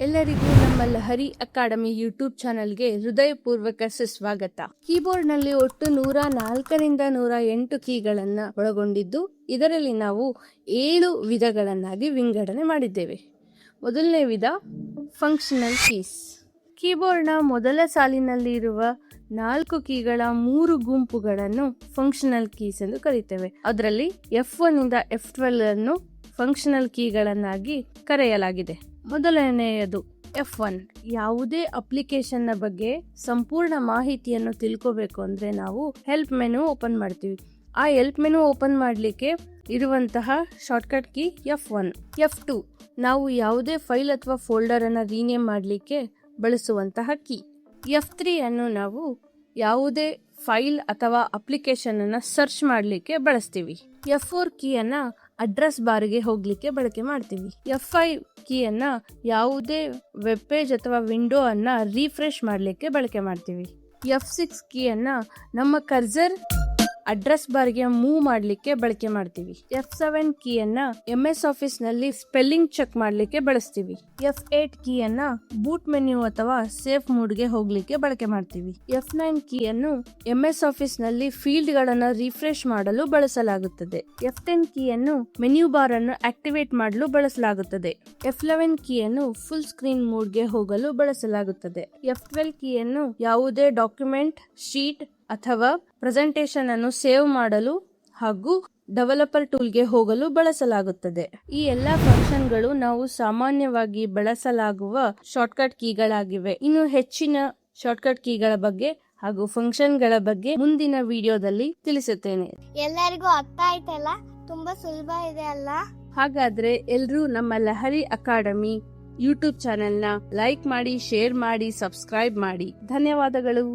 ಎಲ್ಲರಿಗೂ ನಮ್ಮ Lahari academy YouTube ಚಾನೆಲ್ಗೆ ಹೃದಯಪೂರ್ವಕ ಸುಸ್ವಾಗತ. ಕೀಬೋರ್ಡ್ನಲ್ಲಿ ಒಟ್ಟು 104ರಿಂದ 108 ಕೀಗಳನ್ನು ಒಳಗೊಂಡಿದ್ದು, ಇದರಲ್ಲಿ ನಾವು 7 ವಿಧಗಳನ್ನಾಗಿ ವಿಂಗಡಣೆ ಮಾಡಿದ್ದೇವೆ. ಮೊದಲನೇ ವಿಧ ಫಂಕ್ಷನಲ್ ಕೀಸ್. ಕೀಬೋರ್ಡ್ನ ಮೊದಲ ಸಾಲಿನಲ್ಲಿ ಇರುವ 4 ಕೀಗಳ 3 ಗುಂಪುಗಳನ್ನು ಫಂಕ್ಷನಲ್ ಕೀಸ್ ಎಂದು ಕರೀತೇವೆ. ಅದರಲ್ಲಿ F1 ಇಂದ F12 ಅನ್ನು ಫಂಕ್ಷನಲ್ ಕೀಗಳನ್ನಾಗಿ ಕರೆಯಲಾಗಿದೆ. ಮೊದಲನೆಯದು F1. ಯಾವುದೇ ಅಪ್ಲಿಕೇಶನ್ ನ ಬಗ್ಗೆ ಸಂಪೂರ್ಣ ಮಾಹಿತಿಯನ್ನು ತಿಳ್ಕೋಬೇಕು ಅಂದ್ರೆ ನಾವು ಹೆಲ್ಪ್ ಮೆನು ಓಪನ್ ಮಾಡ್ತೀವಿ. ಆ ಹೆಲ್ಪ್ ಮೆನು ಓಪನ್ ಮಾಡಲಿಕ್ಕೆ ಇರುವಂತಹ ಶಾರ್ಟ್ಕಟ್ ಕೀ F1. F2 ನಾವು ಯಾವುದೇ ಫೈಲ್ ಅಥವಾ ಫೋಲ್ಡರ್ ಅನ್ನ ರೀನೇಮ್ ಮಾಡಲಿಕ್ಕೆ ಬಳಸುವಂತಹ ಕೀ. F3 ಅನ್ನು ನಾವು ಯಾವುದೇ ಫೈಲ್ ಅಥವಾ ಅಪ್ಲಿಕೇಶನ್ ಅನ್ನ ಸರ್ಚ್ ಮಾಡಲಿಕ್ಕೆ ಬಳಸ್ತೀವಿ. F4 ಕೀಯನ್ನ ಅಡ್ರೆಸ್ ಬಾರ್ಗೆ ಹೋಗ್ಲಿಕ್ಕೆ ಬಳಕೆ ಮಾಡ್ತೀವಿ. F5 ಕೀಯನ್ನ ಯಾವುದೇ ವೆಬ್ ಪೇಜ್ ಅಥವಾ ವಿಂಡೋ ಅನ್ನ ರಿಫ್ರೆಶ್ ಮಾಡಲಿಕ್ಕೆ ಬಳಕೆ ಮಾಡ್ತೀವಿ. F6 ಕೀಯನ್ನ ನಮ್ಮ ಕರ್ಸರ್ ಅಡ್ರೆಸ್ ಬಾರ್ಗೆ ಮೂವ್ ಮಾಡಲಿಕ್ಕೆ ಬಳಕೆ ಮಾಡ್ತೀವಿ. F7 ಕೀಯನ್ನ MS ಆಫೀಸ್ ನಲ್ಲಿ ಸ್ಪೆಲ್ಲಿಂಗ್ ಚೆಕ್ ಮಾಡಲಿಕ್ಕೆ ಬಳಸ್ತೀವಿ. F8 ಕೀಯನ್ನ ಬೂಟ್ ಮೆನ್ಯೂ ಅಥವಾ ಸೇಫ್ ಮೋಡ್ ಗೆ ಹೋಗ್ಲಿಕ್ಕೆ ಬಳಕೆ ಮಾಡ್ತೀವಿ. F9 ಕೀಯನ್ನು MS ಆಫೀಸ್ ನಲ್ಲಿ ಫೀಲ್ಡ್ ಗಳನ್ನ ರಿಫ್ರೆಶ್ ಮಾಡಲು ಬಳಸಲಾಗುತ್ತದೆ. F10 ಕೀಯನ್ನು ಮೆನ್ಯೂ ಬಾರ್ ಅನ್ನು ಆಕ್ಟಿವೇಟ್ ಮಾಡಲು ಬಳಸಲಾಗುತ್ತದೆ. F11 ಕೀಯನ್ನು ಫುಲ್ ಸ್ಕ್ರೀನ್ ಮೋಡ್ ಗೆ ಹೋಗಲು ಬಳಸಲಾಗುತ್ತದೆ. F12 ಕೀಯನ್ನು ಯಾವುದೇ ಡಾಕ್ಯುಮೆಂಟ್, ಶೀಟ್ ಅಥವಾ ಪ್ರೆಸೆಂಟೇಷನ್ ಅನ್ನು ಸೇವ್ ಮಾಡಲು ಹಾಗೂ ಡೆವಲಪರ್ ಟೂಲ್ಗೆ ಹೋಗಲು ಬಳಸಲಾಗುತ್ತದೆ. ಈ ಎಲ್ಲಾ ಫಂಕ್ಷನ್ಗಳು ನಾವು ಸಾಮಾನ್ಯವಾಗಿ ಬಳಸಲಾಗುವ ಶಾರ್ಟ್ಕಟ್ ಕೀಗಳಾಗಿವೆ. ಇನ್ನು ಹೆಚ್ಚಿನ ಶಾರ್ಟ್ಕಟ್ ಕೀಗಳ ಬಗ್ಗೆ ಹಾಗೂ ಫಂಕ್ಷನ್ಗಳ ಬಗ್ಗೆ ಮುಂದಿನ ವಿಡಿಯೋದಲ್ಲಿ ತಿಳಿಸುತ್ತೇನೆ. ಎಲ್ಲರಿಗೂ ಅರ್ಥ ಆಯ್ತಲ್ಲ? ತುಂಬಾ ಸುಲಭ ಇದೆ ಅಲ್ಲ? ಹಾಗಾದ್ರೆ ಎಲ್ರೂ ನಮ್ಮ ಲಹರಿ ಅಕಾಡೆಮಿ ಯೂಟ್ಯೂಬ್ ಚಾನೆಲ್ನ ಲೈಕ್ ಮಾಡಿ, ಶೇರ್ ಮಾಡಿ, ಸಬ್ಸ್ಕ್ರೈಬ್ ಮಾಡಿ. ಧನ್ಯವಾದಗಳು.